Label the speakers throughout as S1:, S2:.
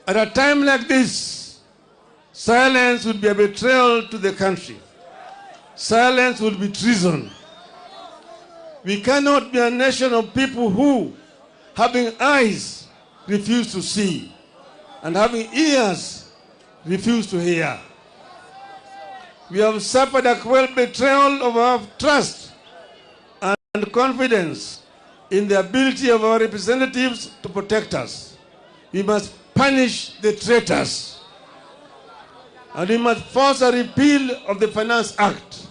S1: At a time like this, silence would be a betrayal to the country. Silence would be treason. We cannot be a nation of people who, having eyes, refuse to see, and having ears, refuse to hear. We have suffered a cruel betrayal of our trust and confidence in the ability of our representatives to protect us. We must punish the traitors, and we must force a repeal of the Finance Act.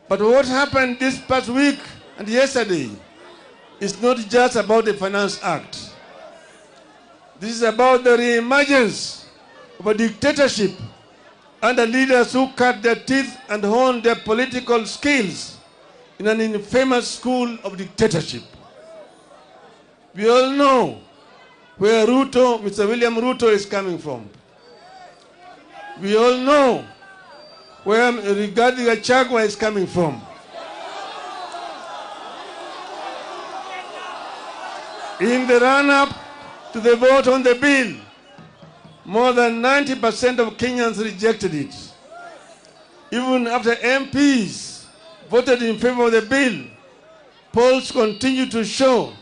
S1: But what happened this past week and yesterday is not just about the Finance Act. This is about the re-emergence of a dictatorship under leaders who cut their teeth and honed their political skills in an infamous school of dictatorship. We all know where Mr. William Ruto is coming from. We all know where Walichukuwa is coming from. In the run-up to the vote on the bill, more than 90% of Kenyans rejected it. Even after MPs voted in favor of the bill, polls continue to show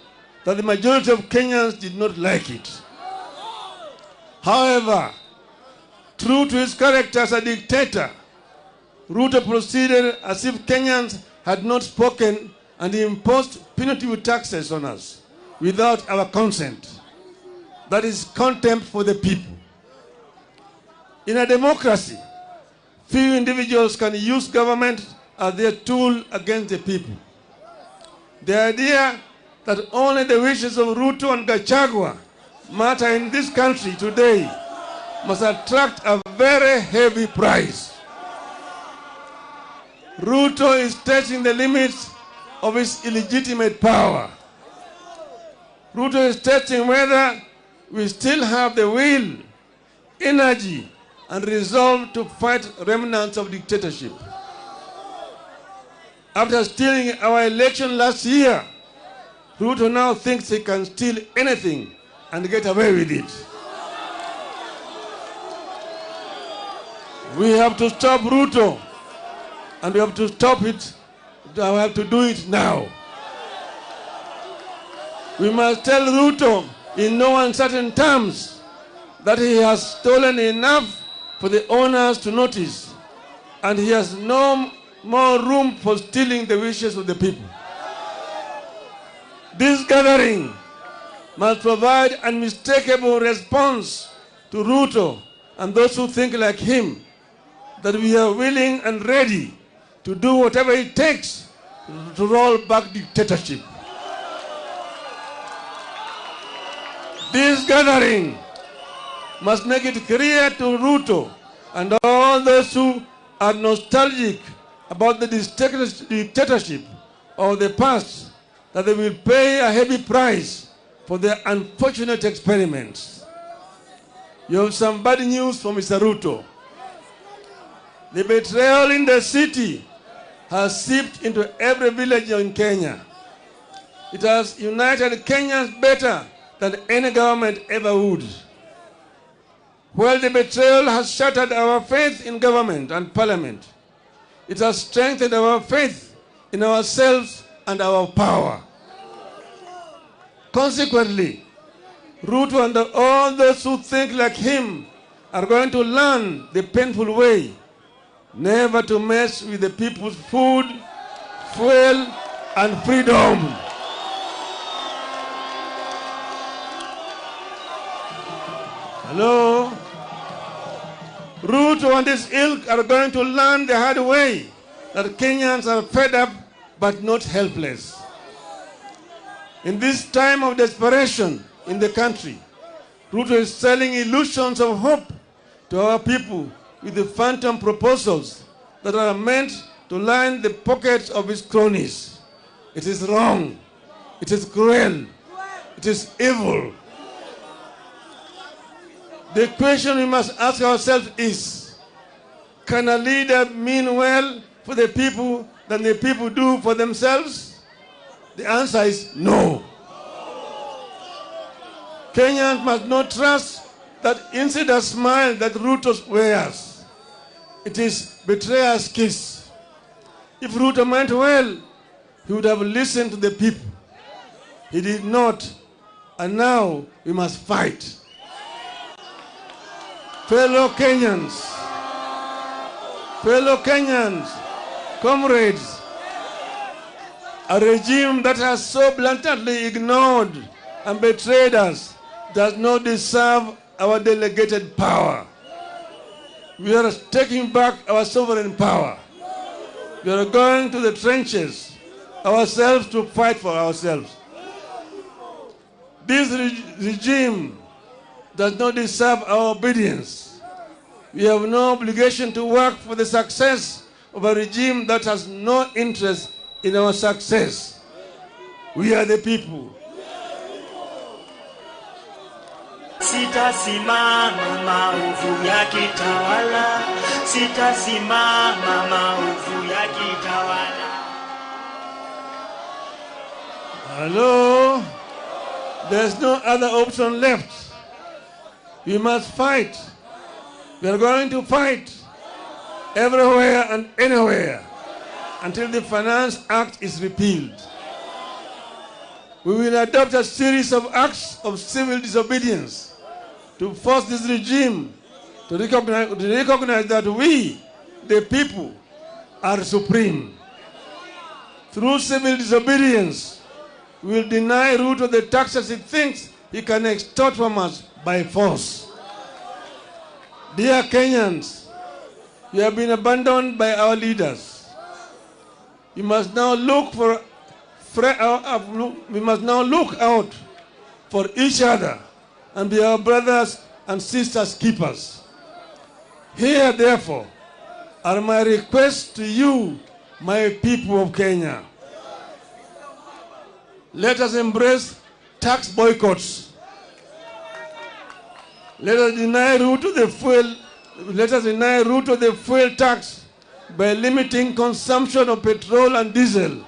S1: that the majority of Kenyans did not like it. However, true to his character as a dictator, Ruto proceeded as if Kenyans had not spoken and imposed punitive taxes on us without our consent. That is contempt for the people. In a democracy, few individuals can use government as their tool against the people. The idea that only the wishes of Ruto and Walichukuwa matter in this country today must attract a very heavy price. Ruto is testing the limits of his illegitimate power. Ruto is testing whether we still have the will, energy, and resolve to fight remnants of dictatorship. After stealing our election last year, Ruto now thinks he can steal anything and get away with it. We have to stop Ruto, and we have to stop it. We have to do it now. We must tell Ruto in no uncertain terms that he has stolen enough for the owners to notice, and he has no more room for stealing the wishes of the people. This gathering must provide an unmistakable response to Ruto and those who think like him, that we are willing and ready to do whatever it takes to roll back dictatorship. This gathering must make it clear to Ruto and all those who are nostalgic about the dictatorship of the past that they will pay a heavy price for their unfortunate experiments. You have some bad news for Mr. Ruto. The betrayal in the city has seeped into every village in Kenya. It has united Kenyans better than any government ever would. While the betrayal has shattered our faith in government and parliament, it has strengthened our faith in ourselves and our power. Consequently, Ruto and all those who think like him are going to learn the painful way never to mess with the people's food, fuel, and freedom. Hello? Ruto and his ilk are going to learn the hard way that Kenyans are fed up but not helpless. In this time of desperation in the country, Ruto is selling illusions of hope to our people with the phantom proposals that are meant to line the pockets of his cronies. It is wrong. It is cruel. It is evil. The question we must ask ourselves is, can a leader mean well for the people than the people do for themselves? The answer is no. Kenyans must not trust that instead of smile that Ruto wears, it is betrayer's kiss. If Ruto meant well, he would have listened to the people. He did not, and now we must fight. Fellow Kenyans, comrades, a regime that has so blatantly ignored and betrayed us does not deserve our delegated power. We are taking back our sovereign power. We are going to the trenches ourselves to fight for ourselves. This regime does not deserve our obedience. We have no obligation to work for the success of a regime that has no interest in our success. We are the people.
S2: Sitasimama maovu ya kitawala, sitasimama maovu ya kitawala.
S1: Hello? There's no other option left. We must fight. We are going to fight everywhere and anywhere until the Finance Act is repealed. We will adopt a series of acts of civil disobedience to force this regime to recognize that we, the people, are supreme. Through civil disobedience, we will deny Ruto the taxes he thinks he can extort from us by force. Dear Kenyans, you have been abandoned by our leaders. We must now look out for each other and be our brothers and sisters keepers. Here, therefore, are my requests to you, my people of Kenya. Let us embrace tax boycotts. Let us deny Ruto the fuel tax by limiting consumption of petrol and diesel.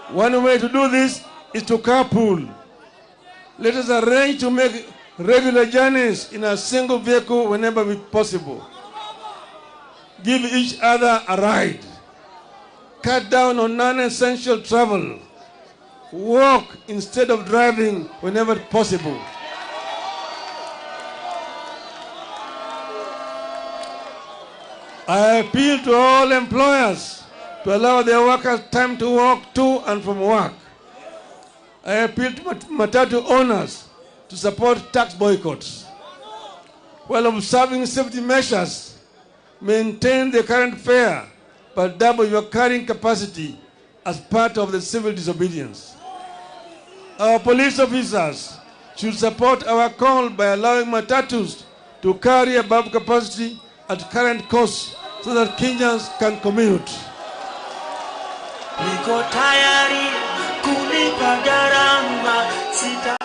S1: One way to do this is to carpool. Let us arrange to make regular journeys in a single vehicle whenever possible. Give each other a ride. Cut down on non-essential travel. Walk instead of driving whenever possible. I appeal to all employers to allow their workers time to walk to and from work. I appeal to matatu owners to support tax boycotts. While observing safety measures, maintain the current fare, but double your carrying capacity as part of the civil disobedience. Our police officers should support our call by allowing matatus to carry above capacity at current costs so that Kenyans can commute.
S2: Niko tayari kulipa gharama sita.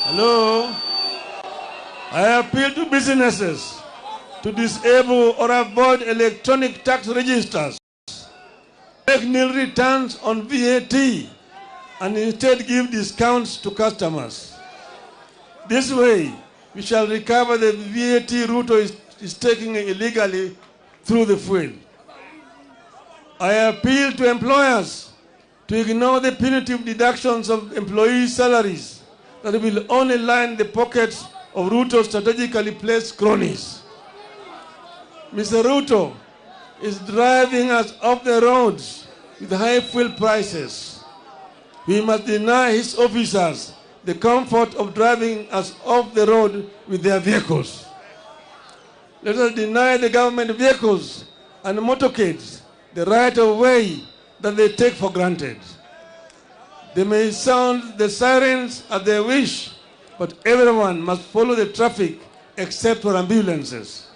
S1: Hello? I appeal to businesses to disable or avoid electronic tax registers, make nil returns on VAT, and instead give discounts to customers. This way, we shall recover the VAT Ruto is taking illegally through the fuel. I appeal to employers to ignore the punitive deductions of employees' salaries that will only line the pockets of Ruto's strategically placed cronies. Mr. Ruto is driving us off the roads with high fuel prices. We must deny his officers the comfort of driving us off the road with their vehicles. Let us deny the government vehicles and motorcades the right of way that they take for granted. They may sound the sirens as they wish, but everyone must follow the traffic except for ambulances.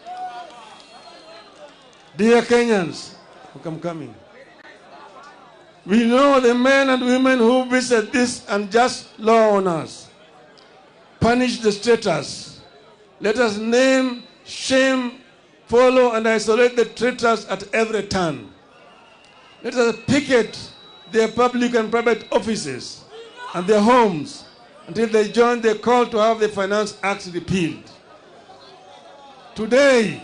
S1: Dear Kenyans, I'm coming. We know the men and women who visit this unjust law on us. Punish the traitors. Let us name, shame, follow, and isolate the traitors at every turn. Let us picket their public and private offices and their homes until they join the call to have the Finance Act repealed. Today,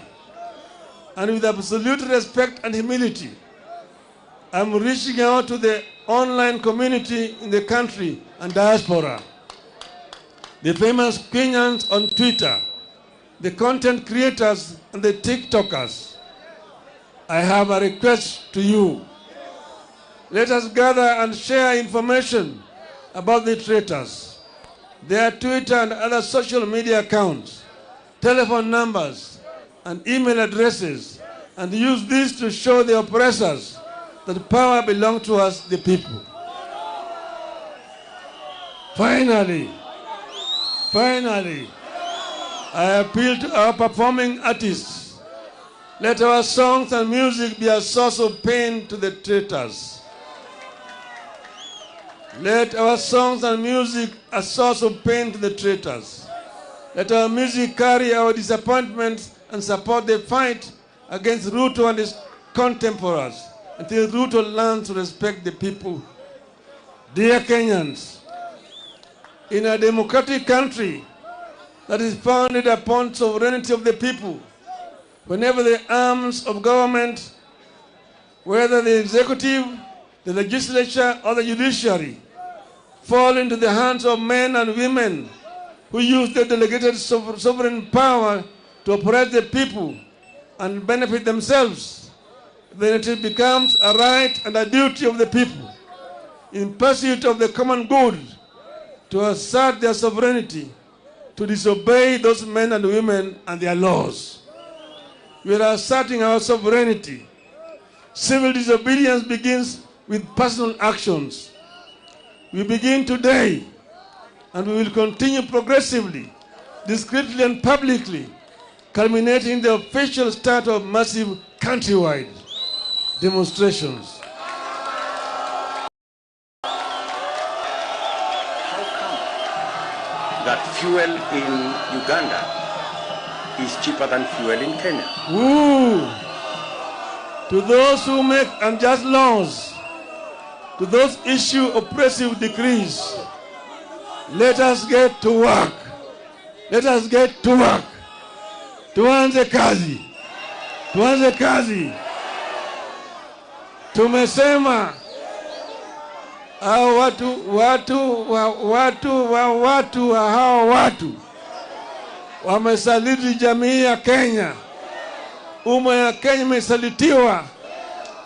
S1: and with absolute respect and humility, I'm reaching out to the online community in the country and diaspora, the famous Kenyans on Twitter, the content creators and the TikTokers. I have a request to you. Let us gather and share information about the traitors, their Twitter and other social media accounts, telephone numbers, and email addresses, and use this to show the oppressors that power belongs to us, the people. Finally, I appeal to our performing artists. Let our songs and music be a source of pain to the traitors. Let our songs and music a source of pain to the traitors. Let our music carry our disappointments and support the fight against Ruto and his contemporaries until Ruto learns to respect the people. Dear Kenyans, in a democratic country that is founded upon sovereignty of the people, whenever the arms of government, whether the executive, the legislature, or the judiciary, fall into the hands of men and women who use their delegated sovereign power to oppress the people and benefit themselves, then it becomes a right and a duty of the people, in pursuit of the common good, to assert their sovereignty, to disobey those men and women and their laws. We are asserting our sovereignty. Civil disobedience begins with personal actions. We begin today, and we will continue progressively, discreetly and publicly, culminating in the official start of massive countrywide demonstrations.
S3: That fuel in Uganda is cheaper than fuel in Kenya.
S1: Ooh. To those who make unjust laws, to those issue oppressive decrees, let us get to work. Let us get to work. Tuanze kazi. Tuanze kazi. Tumesema hao watu wamesaliti jamii ya Kenya. Umma ya Kenya imesalitiwa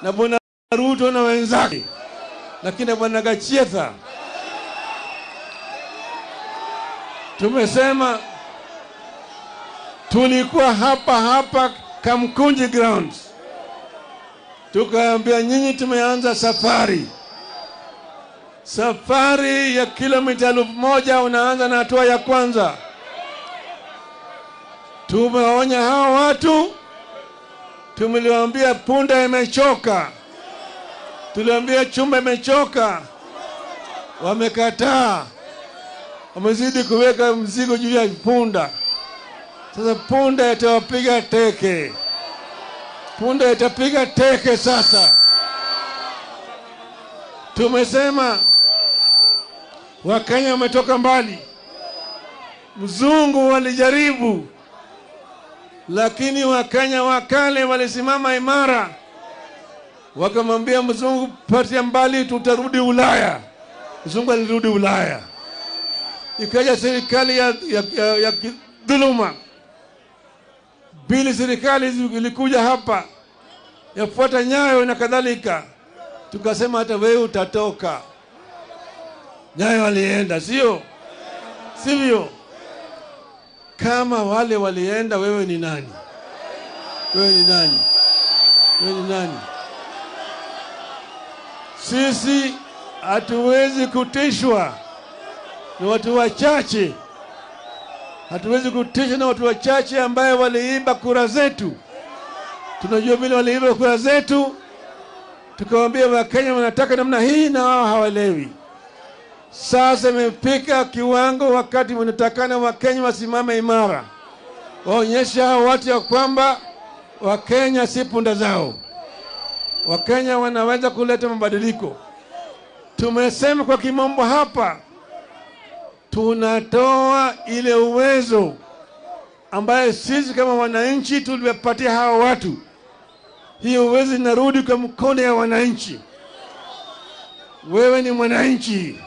S1: na Bwana Ruto na wenzake, lakini Bwana Gachetha. Tumesema tulikuwa hapa Kamkunji grounds, tukaambia nyinyi tumeanza safari ya kilomita 1000. Unaanza na hatua ya kwanza. Tumewaonya hao watu, tumeliwaambia punda imechoka, tuliwaambia chumba imechoka, wamekataa, wamezidi kuweka mzigo juu ya punda. Sasa punda itawapiga teke, punda itapiga teke. Sasa tumesema Wakenya wametoka mbali. Mzungu walijaribu, lakini Wakenya wakale walisimama imara, wakamwambia mzungu, patia mbali, tutarudi Ulaya. Mzungu alirudi Ulaya. Ikaja serikali ya dhuluma. Bili serikali ilikuja hapa yafuata Nyayo na kadhalika. Tukasema hata wewe utatoka. Nyayo walienda, sivyo? Kama wale walienda, wewe ni nani? Wewe ni nani? Sisi hatuwezi kutishwa na watu wachache. Hatuwezi kutishwa na watu wachache ambaye waliiba kura zetu. Tunajua vile waliiba kura zetu. Tukawaambia Wakenya wanataka namna hii na wao hawaelewi. Sasa imefika kiwango wakati wanatakana Wakenya wasimame imara, waonyesha watu ya kwamba Wakenya si punda zao. Wakenya wanaweza kuleta mabadiliko. Tumesema kwa kimombo hapa, tunatoa ile uwezo ambaye sisi kama wananchi tuliwapatia hawa watu. Hiyo uwezo inarudi kwa mkono ya wananchi. Wewe ni mwananchi.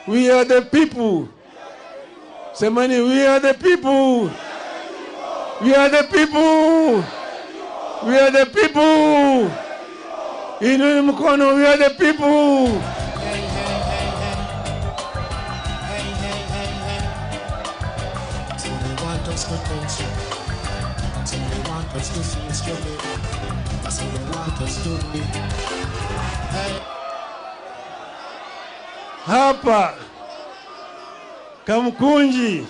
S1: We are the people. Semani, we are the people. We are the people. We are the people. Inua mkono, we are the people. Hapa Kamkunji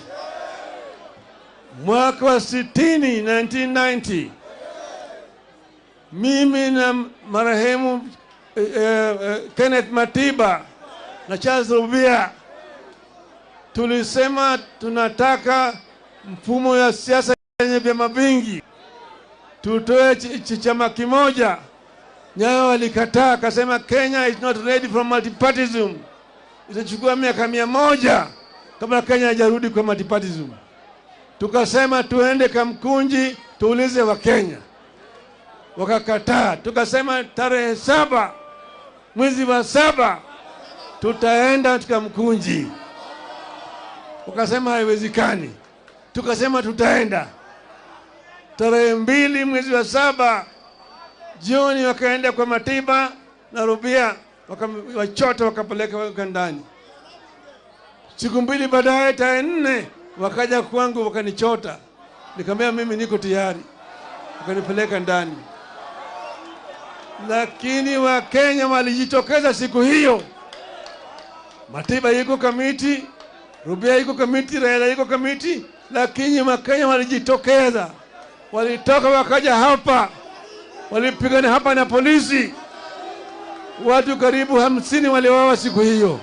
S1: mwaka wa 1990 mimi na marehemu Kenneth Matiba na Charles Rubia tulisema tunataka mfumo ya siasa yenye vyama vingi, tutoe chama kimoja. Nyayo walikataa, akasema Kenya is not ready for multipartyism. Itachukua miaka 100 kabla Kenya haijarudi kwa multipartyism. Tukasema tuende Kamkunji tuulize wa Kenya, wakakataa. Tukasema tarehe 7 mwezi wa 7 tutaenda Kamkunji, wakasema haiwezekani. Tukasema tutaenda tarehe 2 mwezi wa 7 jioni, wakaenda kwa Matiba na Rubia, wakachota wakapeleka ndani. Siku 2 baadaye tarehe 4 wakaja kwangu wakanichota, nikamwambia mimi niko tayari, wakanipeleka ndani. Lakini wa Kenya walijitokeza siku hiyo. Matiba yuko kamiti, Rubia yuko kamiti, Raila yuko kamiti, lakini wa Kenya walijitokeza. Walitoka wakaja hapa, walipigana hapa na polisi. Watu karibu 50 waliuawa siku hiyo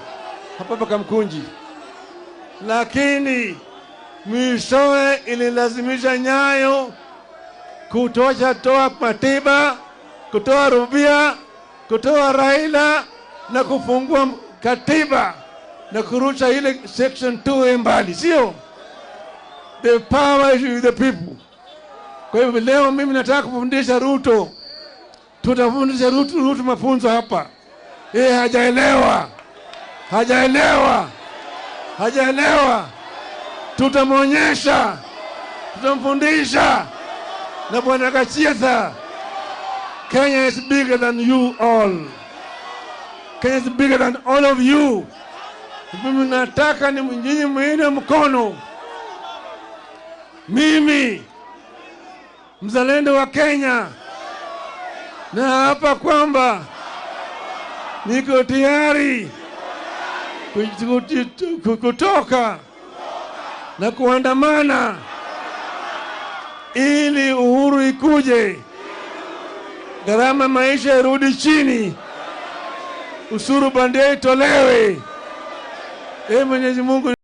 S1: hapa Kamkunji. Lakini mwishowe ililazimisha Nyayo toa Matiba, kutoa Rubia, kutoa Raila na kufungua katiba na kurusha ile section 2 mbali, sio? The power is with the people. Kwa hivyo leo mimi nataka kufundisha Ruto. Tutafundisha Ruto mafunzo hapa. Hajaelewa. Tutamwonyesha, tutamfundisha. Na Bwana Kachietha, Kenya is bigger than you all. Kenya is bigger than all of you. Mimi nataka ni nyinyi muinue mkono. Mimi mzalendo wa Kenya, na hapa kwamba niko tayari kutoka na kuandamana ili uhuru ikuje, gharama maisha irudi chini, usuru bandia itolewe. Mwenyezi Mungu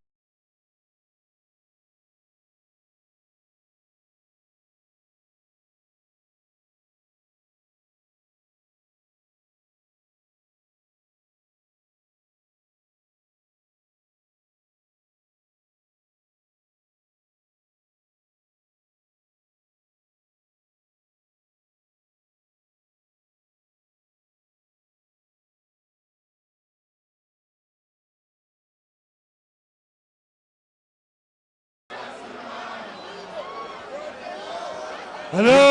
S1: Hello.